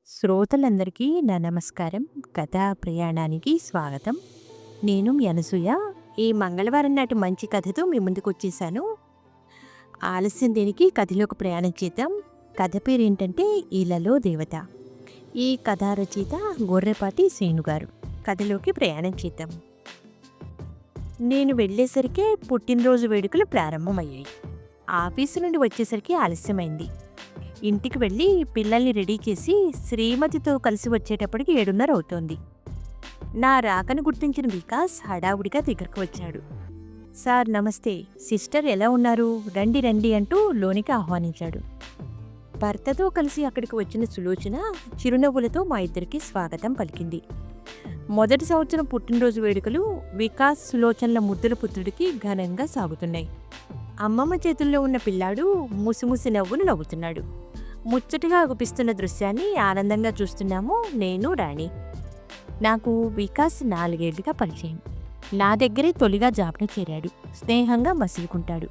శ్రోతలందరికీ నా నమస్కారం. కథా ప్రయాణానికి స్వాగతం. నేను మీ అనసూయ. ఈ మంగళవారం నాటి మంచి కథతో మీ ముందుకొచ్చేసాను. ఆలస్యం దేనికి కథలోకి ప్రయాణం చేద్దాం. కథ పేరేంటంటే ఇలలో దేవత. ఈ కథా రచయిత గొర్రెపాటి శ్రీనుగారు. కథలోకి ప్రయాణం చేద్దాం. నేను వెళ్ళేసరికే పుట్టినరోజు వేడుకలు ప్రారంభమయ్యాయి. ఆఫీసు నుండి వచ్చేసరికి ఆలస్యమైంది. ఇంటికి వెళ్ళి పిల్లల్ని రెడీ చేసి శ్రీమతితో కలిసి వచ్చేటప్పటికి 7:30 అవుతోంది. నా రాకను గుర్తించిన వికాస్ హడావుడిగా దగ్గరకు వచ్చాడు. సార్ నమస్తే, సిస్టర్ ఎలా ఉన్నారు, రండి రండి అంటూ లోనికి ఆహ్వానించాడు. భర్తతో కలిసి అక్కడికి వచ్చిన సులోచన చిరునవ్వులతో మా ఇద్దరికి స్వాగతం పలికింది. మొదటి సంవత్సరం పుట్టినరోజు వేడుకలు వికాస్ సులోచనల ముద్దుల పుత్రుడికి ఘనంగా సాగుతున్నాయి. అమ్మమ్మ చేతుల్లో ఉన్న పిల్లాడు ముసిముసి నవ్వులు నవ్వుతున్నాడు. ముచ్చటగా అగుపిస్తున్న దృశ్యాన్ని ఆనందంగా చూస్తున్నాము నేను, రాణి. నాకు వికాస్ 4 ఏళ్లుగా పరిచయం. నా దగ్గరే తొలిగా జాబ్ను చేరాడు. స్నేహంగా మసులుకుంటాడు.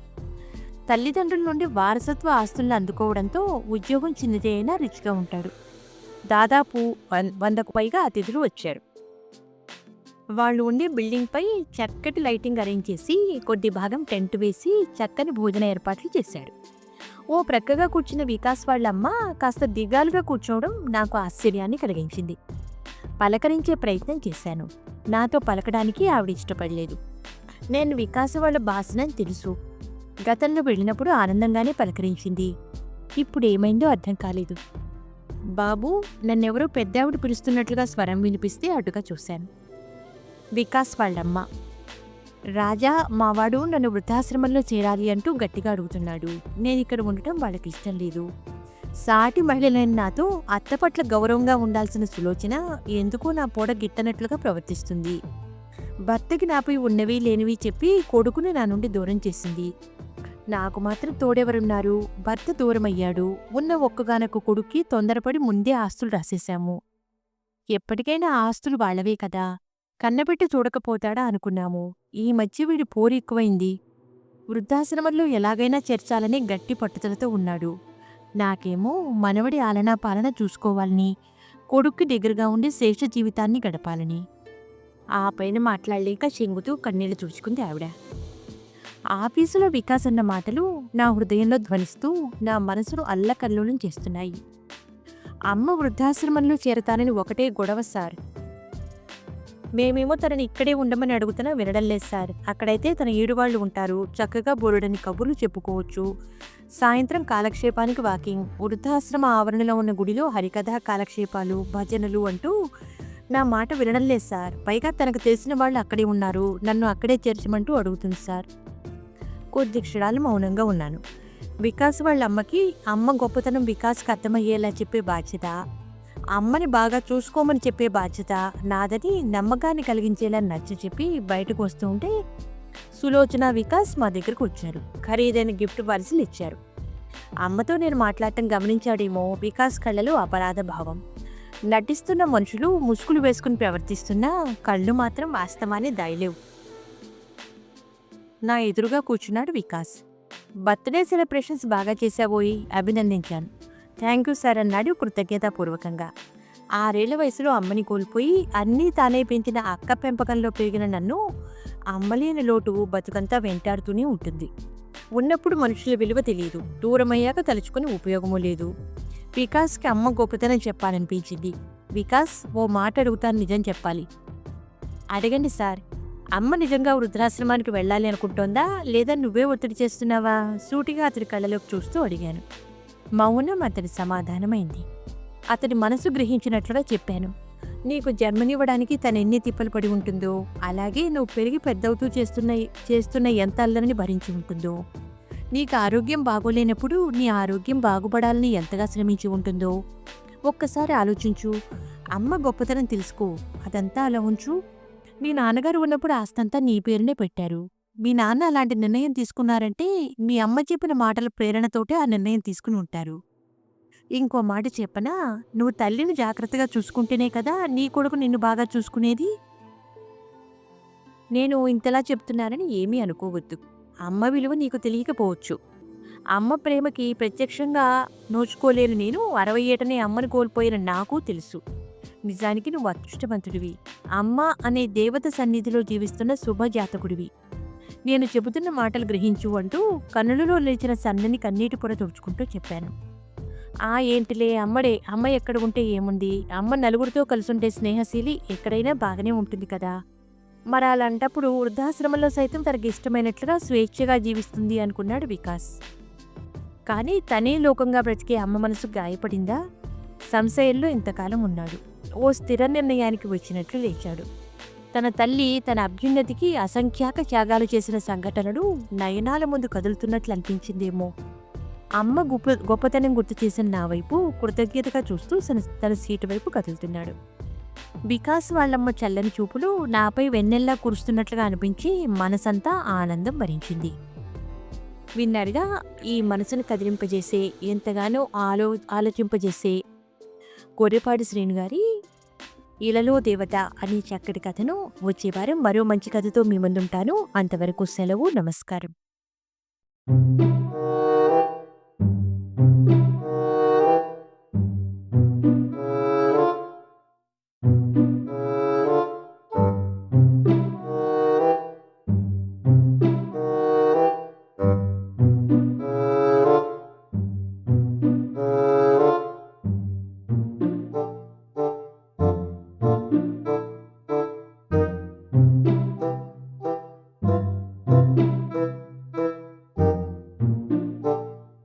తల్లిదండ్రుల నుండి వారసత్వ ఆస్తులను అందుకోవడంతో ఉద్యోగం చిన్నదే అయినా రిచ్గా ఉంటాడు. దాదాపు 100కు పైగా అతిథులు వచ్చారు. వాళ్ళు ఉండి బిల్డింగ్పై చక్కటి లైటింగ్ అరేంజ్ చేసి కొద్ది భాగం టెంట్ వేసి చక్కని భోజన ఏర్పాట్లు చేశాడు. ఓ ప్రక్కగా కూర్చున్న వికాస్ వాళ్ళమ్మ కాస్త దిగాలుగా కూర్చోవడం నాకు ఆశ్చర్యాన్ని కలిగించింది. పలకరించే ప్రయత్నం చేశాను. నాతో పలకడానికి ఆవిడ ఇష్టపడలేదు. నేను వికాస్ వాళ్ళ బాసనని తెలుసు. గతంలో వెళ్ళినప్పుడు ఆనందంగానే పలకరించింది. ఇప్పుడు ఏమైందో అర్థం కాలేదు. బాబు, నన్నెవరో పెద్దావిడ పిలుస్తున్నట్లుగా స్వరం వినిపిస్తే అటుగా చూశాను. వికాస్ వాళ్ళమ్మ. రాజా, మావాడు నన్ను వృద్ధాశ్రమంలో చేరాలి అంటూ గట్టిగా అడుగుతున్నాడు. నేను ఇక్కడ ఉండటం వాళ్ళకి ఇష్టం లేదు. సాటి మహిళలైన నాతో అత్త పట్ల గౌరవంగా ఉండాల్సిన సులోచన ఎందుకో నా పొడ గిట్టనట్లుగా ప్రవర్తిస్తుంది. భర్తకి నాపై ఉన్నవి లేనివి చెప్పి కొడుకుని నా నుండి దూరం చేసింది. నాకు మాత్రం తోడెవరున్నారు? భర్త దూరమయ్యాడు. ఉన్న ఒక్కగానొక్క కొడుక్కి తొందరపడి ముందే ఆస్తులు రాసేశాము. ఎప్పటికైనా ఆస్తులు వాళ్ళవే కదా, కన్నబెట్టి చూడకపోతాడా అనుకున్నాము. ఈ మధ్య వీడి పోరు ఎక్కువైంది. వృద్ధాశ్రమంలో ఎలాగైనా చేర్చాలని గట్టి పట్టుదలతో ఉన్నాడు. నాకేమో మనవడి ఆలనా పాలన చూసుకోవాలని, కొడుక్కి దగ్గరగా ఉండి శేష జీవితాన్ని గడపాలని. ఆ పైన మాట్లాడలేక చెంగుతూ కన్నీళ్లు తుడుచుకుంది ఆవిడ. ఆఫీసులో వికాస్ అన్న మాటలు నా హృదయంలో ధ్వనిస్తూ నా మనసును అల్లకల్లోలం చేస్తున్నాయి. అమ్మ వృద్ధాశ్రమంలో చేరతానని ఒకటే గొడవ సార్. మేమేమో తనని ఇక్కడే ఉండమని అడుగుతున్నా వినడం లేదు సార్. అక్కడైతే తన ఈడువాళ్లు ఉంటారు, చక్కగా బోరుడని కబుర్లు చెప్పుకోవచ్చు. సాయంత్రం కాలక్షేపానికి వాకింగ్, వృద్ధాశ్రమ ఆవరణలో ఉన్న గుడిలో హరికథ, కాలక్షేపాలు, భజనలు అంటూ నా మాట వినడం లేదు సార్. పైగా తనకు తెలిసిన వాళ్ళు అక్కడే ఉన్నారు, నన్ను అక్కడే చేర్చమంటూ అడుగుతుంది సార్. కొద్ది క్షణాలు మౌనంగా ఉన్నాను. వికాస్ వాళ్ళ అమ్మకి అమ్మ గొప్పతనం వికాస్కి అర్థమయ్యేలా చెప్పే బాధ్యత, అమ్మని బాగా చూసుకోమని చెప్పే బాధ్యత నాదని నమ్మకాన్ని కలిగించేలా నచ్చ చెప్పి బయటకు వస్తూ ఉంటే సులోచన, వికాస్ మా దగ్గరకు వచ్చారు. ఖరీదైన గిఫ్ట్ పార్సిల్ ఇచ్చారు. అమ్మతో నేను మాట్లాడటం గమనించాడేమో వికాస్ కళ్ళలో అపరాధ భావం. నటిస్తున్న మనుషులు ముసుగులు వేసుకుని ప్రవర్తిస్తున్నా కళ్ళు మాత్రం వాస్తవాన్ని దాయలేవు. నా ఎదురుగా కూర్చున్నాడు వికాస్. బర్త్డే సెలబ్రేషన్స్ బాగా చేశావోయి, అభినందించాను. థ్యాంక్ యూ సార్ అన్నాడు కృతజ్ఞతాపూర్వకంగా. 6 ఏళ్ల వయసులో అమ్మని కోల్పోయి అన్నీ తానే పెంచిన అక్క పెంపకంలో పెరిగిన నన్ను అమ్మలేని లోటు బతుకంతా వెంటాడుతూనే ఉంటుంది. ఉన్నప్పుడు మనుషుల విలువ తెలియదు, దూరమయ్యాక తలుచుకుని ఉపయోగమూ లేదు. వికాస్కి అమ్మ గొప్పతనం చెప్పాలనిపించింది. వికాస్, ఓ మాట అడుగుతాను, నిజం చెప్పాలి. అడగండి సార్. అమ్మ నిజంగా వృద్ధాశ్రమానికి వెళ్ళాలి అనుకుంటోందా, లేదా నువ్వే ఒత్తిడి చేస్తున్నావా? సూటిగా అతడి కళ్ళలోకి చూస్తూ అడిగాను. మౌనం అతడి సమాధానమైంది. అతడి మనసు గ్రహించినట్లుగా చెప్పాను. నీకు జన్మనివ్వడానికి తను ఎన్ని తిప్పలు పడి ఉంటుందో, అలాగే నువ్వు పెరిగి పెద్దవుతూ చేస్తున్న ఎంత అల్లరిని భరించి ఉంటుందో, నీకు ఆరోగ్యం బాగోలేనప్పుడు నీ ఆరోగ్యం బాగుపడాలని ఎంతగా శ్రమించి ఉంటుందో ఒక్కసారి ఆలోచించు. అమ్మ గొప్పతనం తెలుసుకో. అదంతా అలా ఉంచు. మీ నాన్నగారు ఉన్నప్పుడు ఆస్తంతా నీ పేరునే పెట్టారు. మీ నాన్న అలాంటి నిర్ణయం తీసుకున్నారంటే మీ అమ్మ చెప్పిన మాటల ప్రేరణతోటే ఆ నిర్ణయం తీసుకుని ఉంటారు. ఇంకో మాట చెప్పనా, నువ్వు తల్లిని జాగ్రత్తగా చూసుకుంటేనే కదా నీ కొడుకు నిన్ను బాగా చూసుకునేది. నేను ఇంతలా చెప్తున్నానని ఏమీ అనుకోవద్దు. అమ్మ విలువ నీకు తెలియకపోవచ్చు. అమ్మ ప్రేమకి ప్రత్యక్షంగా నోచుకోలేను నేను 60 ఏటనే అమ్మని కోల్పోయిన నాకు తెలుసు. నిజానికి నువ్వు అదృష్టవంతుడివి. అమ్మ అనే దేవత సన్నిధిలో జీవిస్తున్న శుభజాతకుడివి. నేను చెబుతున్న మాటలు గ్రహించు అంటూ కన్నులలో లేచిన సన్నని కన్నీటి పొర తుడుచుకుంటూ చెప్పాను. ఏంటిలే అమ్మడే. అమ్మ ఎక్కడ ఉంటే ఏముంది? అమ్మ నలుగురితో కలిసుంటే స్నేహశీలి ఎక్కడైనా బాగానే ఉంటుంది కదా! మరలాంటప్పుడు వృద్ధాశ్రమంలో సైతం తనకిష్టమైనట్లుగా స్వేచ్ఛగా జీవిస్తుంది అనుకున్నాడు వికాస్. కానీ తనే లోకంగా బ్రతికే అమ్మ మనసు గాయపడిందా? సంశయంలో ఇంతకాలం ఉన్నాడు. ఓ స్థిర నిర్ణయానికి వచ్చినట్లు లేచాడు. తన తల్లి తన అభ్యున్నతికి అసంఖ్యాక త్యాగాలు చేసిన సంఘటనలు నయనాల ముందు కదులుతున్నట్లు అనిపించిందేమో. అమ్మ గొప్పతనం గుర్తు చేసిన నా వైపు కృతజ్ఞతగా చూస్తూ తన సీటు వైపు కదులుతున్నాడు. వికాస్ వాళ్ళమ్మ చల్లని చూపులు నాపై వెన్నెల్లా కురుస్తున్నట్లుగా అనిపించి మనసంతా ఆనందం భరించింది. విన్నారుగా, ఈ మనసును కదిలింపజేసే, ఎంతగానో ఆలోచింపజేసే గొర్రెపాటి శ్రీను గారి ఇలలో దేవత అనే చక్కటి కథను వచ్చే వారం మరో మంచి కథతో మీ ముందుంటాను. అంతవరకు సెలవు. నమస్కారం.